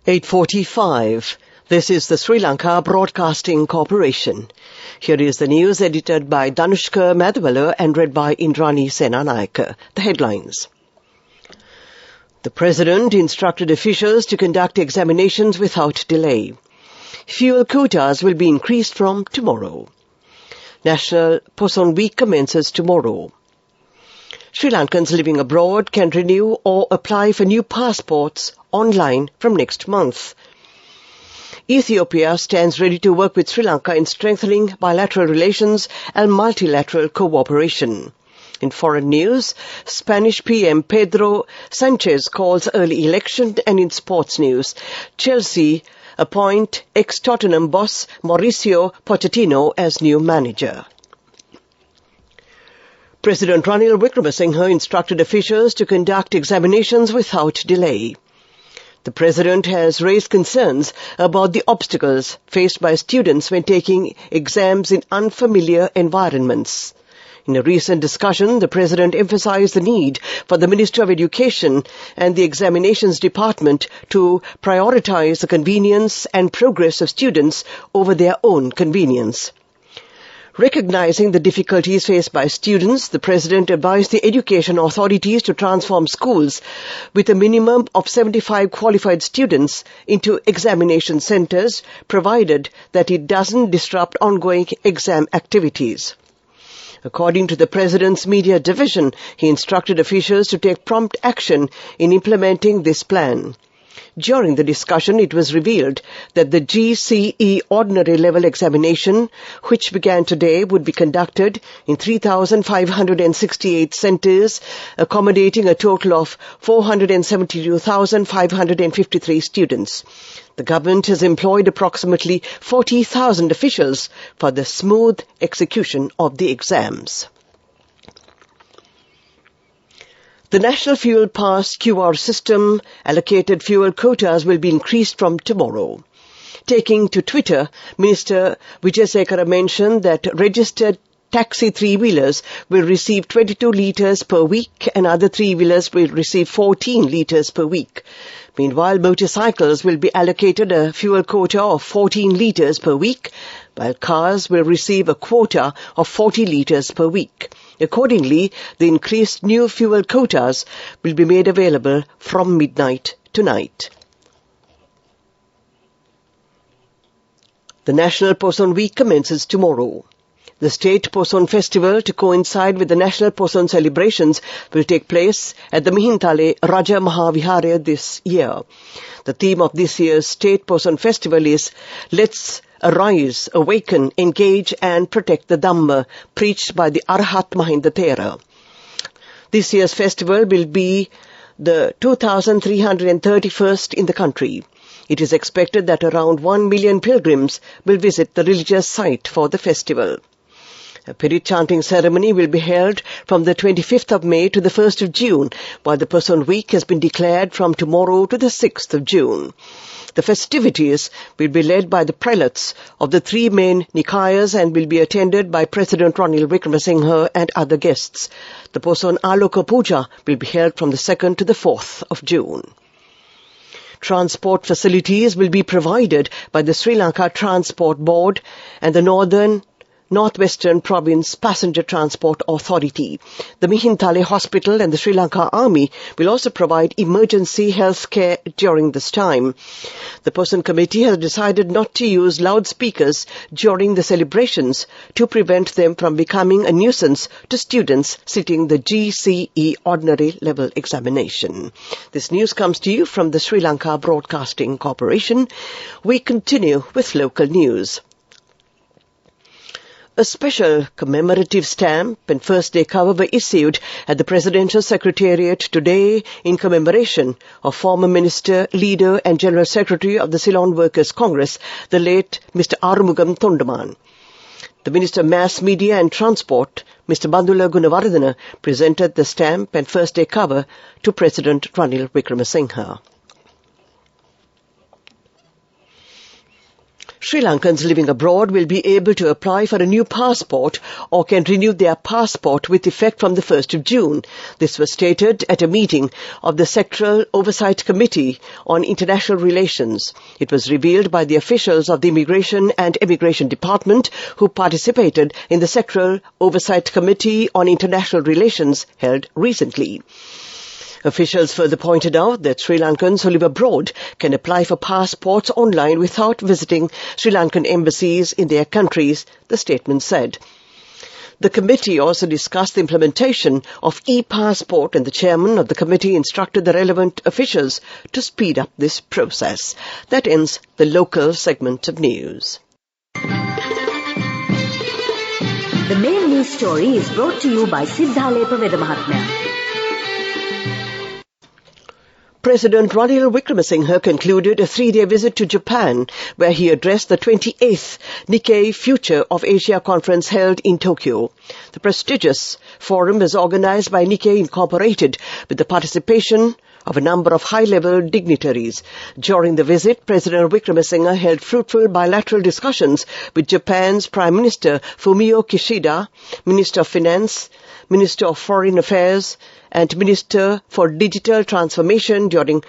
8:45. This is the Sri Lanka Broadcasting Corporation. Here is the news edited by Danushka Madhwala and read by Indrani Senanayake. The headlines. The President instructed officials to conduct examinations without delay. Fuel quotas will be increased from tomorrow. National Poson Week commences tomorrow. Sri Lankans living abroad can renew or apply for new passports online from next month. Ethiopia stands ready to work with Sri Lanka in strengthening bilateral relations and multilateral cooperation. In foreign news, Spanish PM Pedro Sanchez calls early election, and in sports news, Chelsea appoint ex-Tottenham boss Mauricio Pochettino as new manager. President Ranil Wickremesinghe instructed officials to conduct examinations without delay. The President has raised concerns about the obstacles faced by students when taking exams in unfamiliar environments. In a recent discussion, the President emphasized the need for the Minister of Education and the Examinations Department to prioritize the convenience and progress of students over their own convenience. Recognizing the difficulties faced by students, the President advised the education authorities to transform schools with a minimum of 75 qualified students into examination centers, provided that it doesn't disrupt ongoing exam activities. According to the President's media division, he instructed officials to take prompt action in implementing this plan. During the discussion, it was revealed that the GCE ordinary level examination, which began today, would be conducted in 3,568 centers, accommodating a total of 472,553 students. The government has employed approximately 40,000 officials for the smooth execution of the exams. The National Fuel Pass QR system allocated fuel quotas will be increased from tomorrow. Taking to Twitter, Minister Wijayasekara mentioned that registered taxi three-wheelers will receive 22 litres per week and other three-wheelers will receive 14 litres per week. Meanwhile, motorcycles will be allocated a fuel quota of 14 litres per week, while cars will receive a quota of 40 litres per week. Accordingly, the increased new fuel quotas will be made available from midnight tonight. The National Poson Week commences tomorrow. The State Poson Festival, to coincide with the National Poson celebrations, will take place at the Mihintale Raja Mahavihara this year. The theme of this year's State Poson Festival is Let's Arise, Awaken, Engage and Protect the Dhamma, preached by the Arhat Mahinda Thera. This year's festival will be the 2,331st in the country. It is expected that around 1 million pilgrims will visit the religious site for the festival. A Pirit chanting ceremony will be held from the 25th of May to the 1st of June, while the Poson Week has been declared from tomorrow to the 6th of June. The festivities will be led by the prelates of the three main Nikayas and will be attended by President Ranil Wickremesinghe and other guests. The Poson Aloka Puja will be held from the 2nd to the 4th of June. Transport facilities will be provided by the Sri Lanka Transport Board and the Northwestern Province Passenger Transport Authority. The Mihintale Hospital and the Sri Lanka Army will also provide emergency health care during this time. The Poson Committee has decided not to use loudspeakers during the celebrations to prevent them from becoming a nuisance to students sitting the GCE ordinary level examination. This news comes to you from the Sri Lanka Broadcasting Corporation. We continue with local news. A special commemorative stamp and first day cover were issued at the Presidential Secretariat today in commemoration of former Minister, Leader and General Secretary of the Ceylon Workers' Congress, the late Mr. Arumugam Thondaman. The Minister of Mass Media and Transport, Mr. Bandula Gunawardena, presented the stamp and first day cover to President Ranil Wickremesinghe. Sri Lankans living abroad will be able to apply for a new passport or can renew their passport with effect from the 1st of June. This was stated at a meeting of the Sectoral Oversight Committee on International Relations. It was revealed by the officials of the Immigration and Immigration Department who participated in the Sectoral Oversight Committee on International Relations held recently. Officials further pointed out that Sri Lankans who live abroad can apply for passports online without visiting Sri Lankan embassies in their countries, the statement said. The committee also discussed the implementation of e-passport, and the chairman of the committee instructed the relevant officials to speed up this process. That ends the local segment of news. The main news story is brought to you by Siddhalepa Vedamahatmya. President Ranil Wickremesinghe concluded a 3-day visit to Japan, where he addressed the 28th Nikkei Future of Asia conference held in Tokyo. The prestigious forum was organized by Nikkei Incorporated with the participation of a number of high-level dignitaries. During the visit, President Wickremesinghe held fruitful bilateral discussions with Japan's Prime Minister Fumio Kishida, Minister of Finance, Minister of Foreign Affairs, and Minister for Digital Transformation, during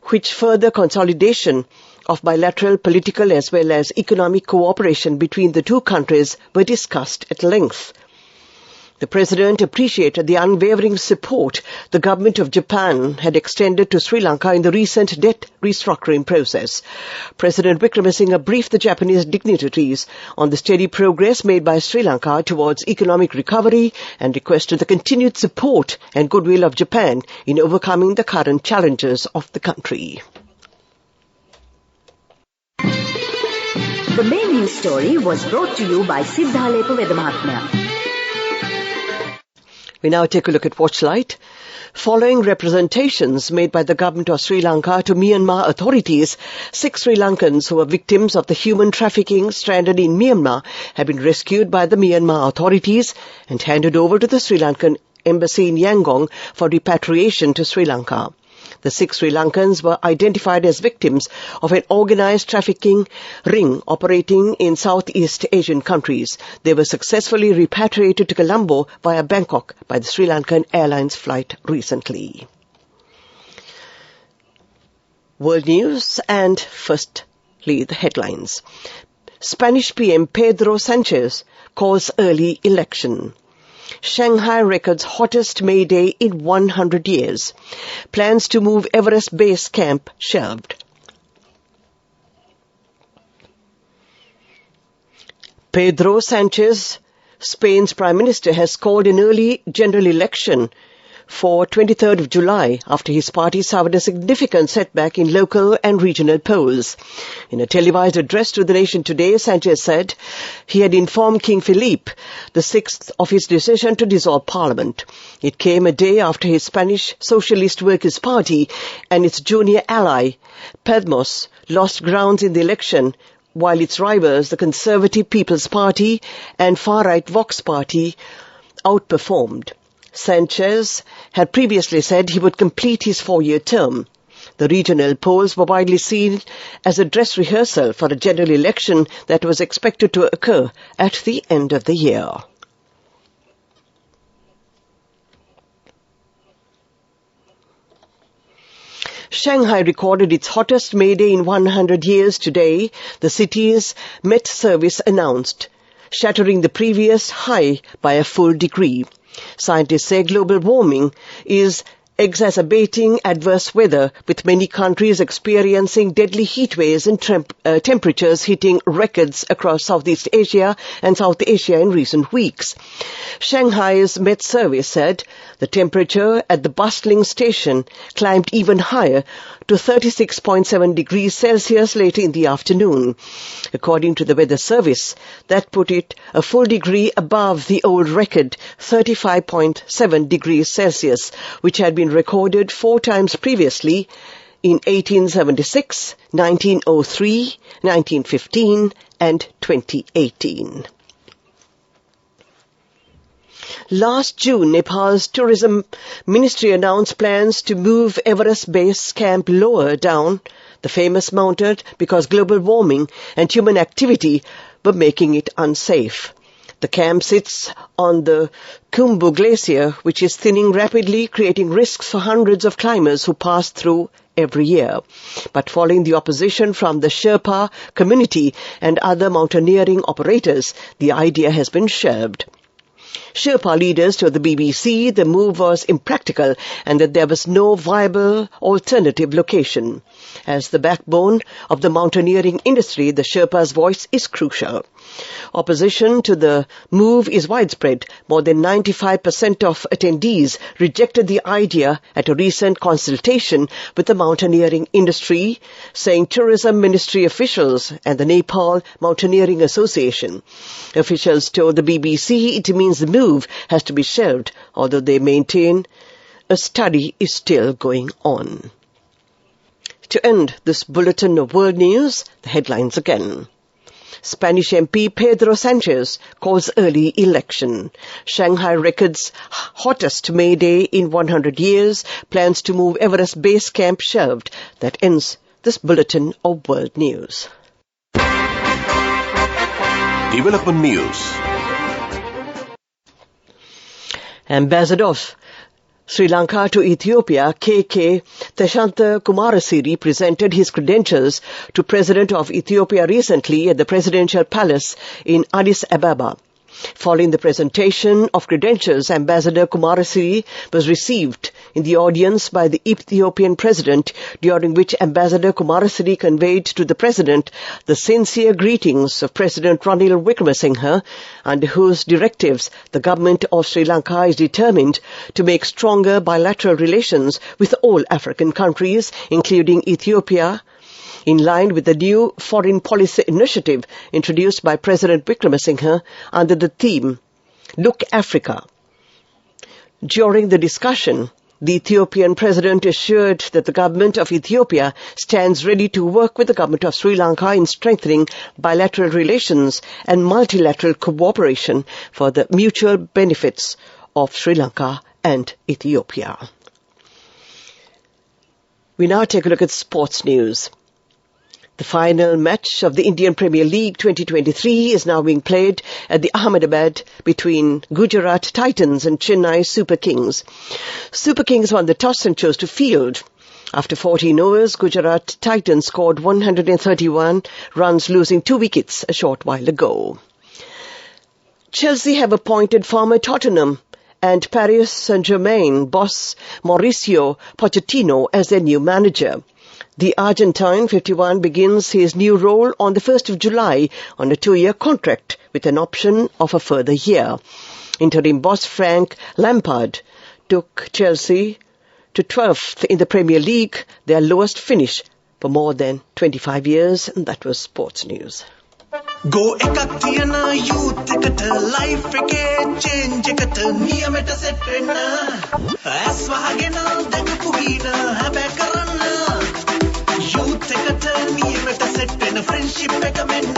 which further consolidation of bilateral political as well as economic cooperation between the two countries were discussed at length. The President appreciated the unwavering support the government of Japan had extended to Sri Lanka in the recent debt restructuring process. President Wickremesinghe briefed the Japanese dignitaries on the steady progress made by Sri Lanka towards economic recovery and requested the continued support and goodwill of Japan in overcoming the current challenges of the country. The main news story was brought to you by Siddhalepa Vedamahatmya. We now take a look at Watchlight. Following representations made by the government of Sri Lanka to Myanmar authorities, 6 Sri Lankans who were victims of the human trafficking stranded in Myanmar have been rescued by the Myanmar authorities and handed over to the Sri Lankan embassy in Yangon for repatriation to Sri Lanka. The 6 Sri Lankans were identified as victims of an organized trafficking ring operating in Southeast Asian countries. They were successfully repatriated to Colombo via Bangkok by the Sri Lankan Airlines flight recently. World news, and firstly the headlines. Spanish PM Pedro Sanchez calls early election. Shanghai records hottest May Day in 100 years. Plans to move Everest Base Camp shelved. Pedro Sanchez, Spain's Prime Minister, has called an early general election for 23rd of July after his party suffered a significant setback in local and regional polls. In a televised address to the nation today, Sanchez said he had informed King Philippe VI of his decision to dissolve Parliament. It came a day after his Spanish Socialist Workers' Party and its junior ally, Podemos, lost grounds in the election, while its rivals, the Conservative People's Party and far-right Vox Party, outperformed. Sanchez had previously said he would complete his 4-year term. The regional polls were widely seen as a dress rehearsal for a general election that was expected to occur at the end of the year. Shanghai recorded its hottest May Day in 100 years today, the city's Met service announced, shattering the previous high by a full degree. Scientists say global warming is exacerbating adverse weather, with many countries experiencing deadly heat waves and temperatures hitting records across Southeast Asia and South Asia in recent weeks. Shanghai's Met Service said the temperature at the bustling station climbed even higher to 36.7 degrees Celsius later in the afternoon. According to the Weather Service, that put it a full degree above the old record, 35.7 degrees Celsius, which had been recorded 4 times previously in 1876, 1903, 1915 and 2018. Last June, Nepal's Tourism Ministry announced plans to move Everest Base Camp lower down The famous mounted because global warming and human activity were making it unsafe. The camp sits on the Khumbu Glacier, which is thinning rapidly, creating risks for hundreds of climbers who pass through every year. But following the opposition from the Sherpa community and other mountaineering operators, the idea has been shelved. Sherpa leaders told the BBC the move was impractical and that there was no viable alternative location. As the backbone of the mountaineering industry, the Sherpa's voice is crucial. Opposition to the move is widespread. More than 95% of attendees rejected the idea at a recent consultation with the mountaineering industry, saying Tourism Ministry officials and the Nepal Mountaineering Association. Officials told the BBC it means the move has to be shelved, although they maintain a study is still going on. To end this bulletin of world news, the headlines again. Spanish MP Pedro Sanchez calls early election. Shanghai records hottest May Day in 100 years. Plans to move Everest base camp shelved. That ends this bulletin of world news. Development news. Ambassador of Sri Lanka to Ethiopia, K.K. Theshantha Kumarasiri, presented his credentials to President of Ethiopia recently at the Presidential Palace in Addis Ababa. Following the presentation of credentials, Ambassador Kumarasiri was received in the audience by the Ethiopian President, during which Ambassador Kumarasiri conveyed to the President the sincere greetings of President Ranil Wickremesinghe, under whose directives the government of Sri Lanka is determined to make stronger bilateral relations with all African countries, including Ethiopia, in line with the new foreign policy initiative introduced by President Wickremesinghe under the theme, Look Africa. During the discussion, the Ethiopian President assured that the government of Ethiopia stands ready to work with the government of Sri Lanka in strengthening bilateral relations and multilateral cooperation for the mutual benefits of Sri Lanka and Ethiopia. We now take a look at sports news. The final match of the Indian Premier League 2023 is now being played at the Ahmedabad between Gujarat Titans and Chennai Super Kings. Super Kings won the toss and chose to field. After 14 overs, Gujarat Titans scored 131 runs, losing 2 wickets a short while ago. Chelsea have appointed former Tottenham and Paris Saint-Germain boss Mauricio Pochettino as their new manager. The Argentine 51 begins his new role on the 1st of July on a 2-year contract with an option of a further year. Interim boss Frank Lampard took Chelsea to 12th in the Premier League, their lowest finish for more than 25 years. And that was sports news. Go ekak thiyana youth eකට life එකේ change එකට නියමෙට set වෙන්න ඇස් වහගෙන දඟපු ගීන හැබැයි කරන්න youth එකට නියමෙට set වෙන friendship එක මෙන්න.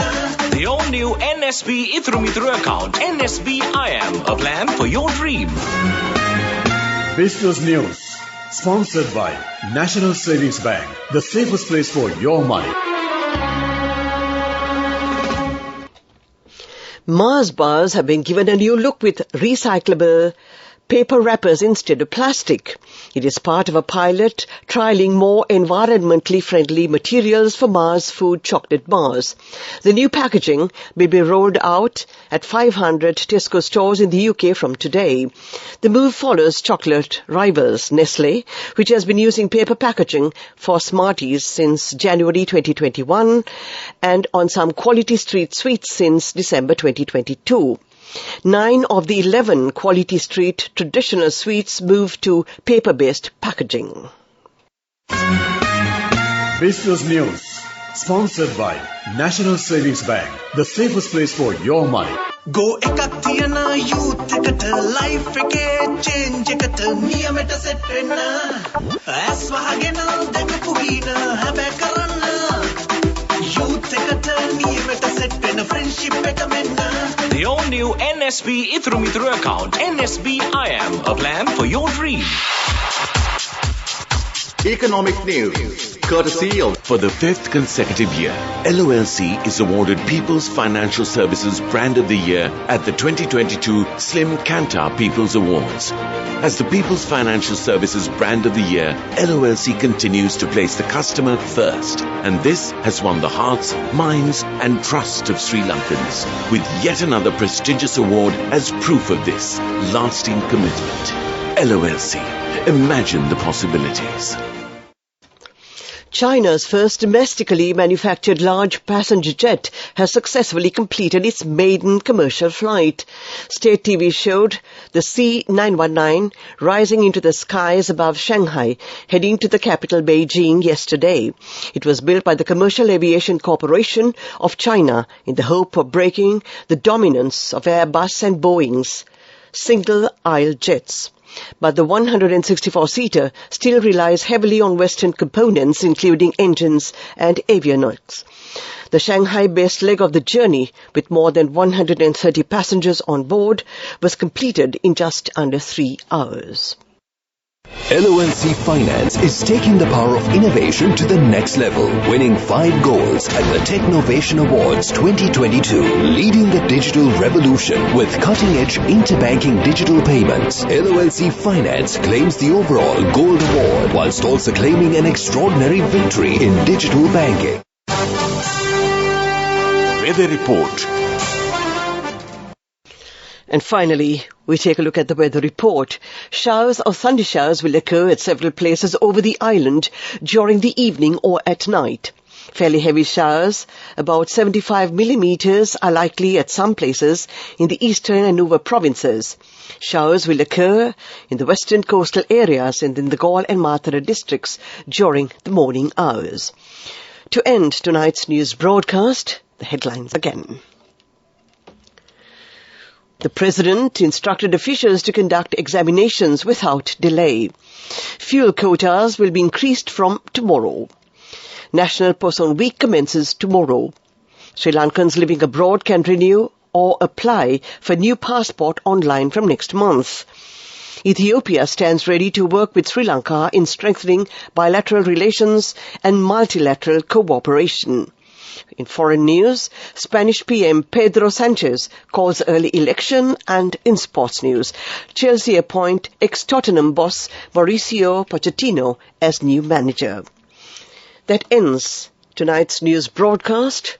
The all new NSB Ithru account, NSB IM, a plan for your dream. Business News, sponsored by National Savings Bank, the safest place for your money. Mars bars have been given a new look with recyclable paper wrappers instead of plastic. It is part of a pilot trialling more environmentally friendly materials for Mars food chocolate bars. The new packaging will be rolled out at 500 Tesco stores in the UK from today. The move follows chocolate rivals Nestle, which has been using paper packaging for Smarties since January 2021 and on some quality street sweets since December 2022. 9 of the 11 quality street traditional sweets moved to paper-based packaging. Business News, sponsored by National Savings Bank, the safest place for your money. Go ekak thiyana youth එකට life එකේ change එකට නියමෙට set වෙන්න ඇස් වහගෙන දඟපු ගීන හැබැයි කරන්න youth එකට නියමෙට set වෙන friendship එක මෙන්න. The all new NSB Ithru account, NSB IM, a plan for your dream. Economic news, courtesy of... For the 5th consecutive year, LOLC is awarded People's Financial Services Brand of the Year at the 2022 Slim Kantar People's Awards. As the People's Financial Services Brand of the Year, LOLC continues to place the customer first, and this has won the hearts, minds and trust of Sri Lankans, with yet another prestigious award as proof of this lasting commitment. LOLC, imagine the possibilities. China's first domestically manufactured large passenger jet has successfully completed its maiden commercial flight. State TV showed the C919 rising into the skies above Shanghai, heading to the capital Beijing yesterday. It was built by the Commercial Aviation Corporation of China in the hope of breaking the dominance of Airbus and Boeing's single-aisle jets. But the 164-seater still relies heavily on Western components, including engines and avionics. The Shanghai-based leg of the journey, with more than 130 passengers on board, was completed in just under 3 hours. LOLC Finance is taking the power of innovation to the next level, winning 5 golds at the Technovation Awards 2022, leading the digital revolution with cutting-edge interbanking digital payments. LOLC Finance claims the overall gold award, whilst also claiming an extraordinary victory in digital banking. Weather report. And finally, we take a look at the weather report. Showers or thunder showers will occur at several places over the island during the evening or at night. Fairly heavy showers, about 75 millimeters, are likely at some places in the eastern and Nuva provinces. Showers will occur in the western coastal areas and in the Galle and Mathura districts during the morning hours. To end tonight's news broadcast, the headlines again. The President instructed officials to conduct examinations without delay. Fuel quotas will be increased from tomorrow. National Poson Week commences tomorrow. Sri Lankans living abroad can renew or apply for new passport online from next month. Ethiopia stands ready to work with Sri Lanka in strengthening bilateral relations and multilateral cooperation. In foreign news, Spanish PM Pedro Sanchez calls early election, and in sports news, Chelsea appoint ex-Tottenham boss Mauricio Pochettino as new manager. That ends tonight's news broadcast.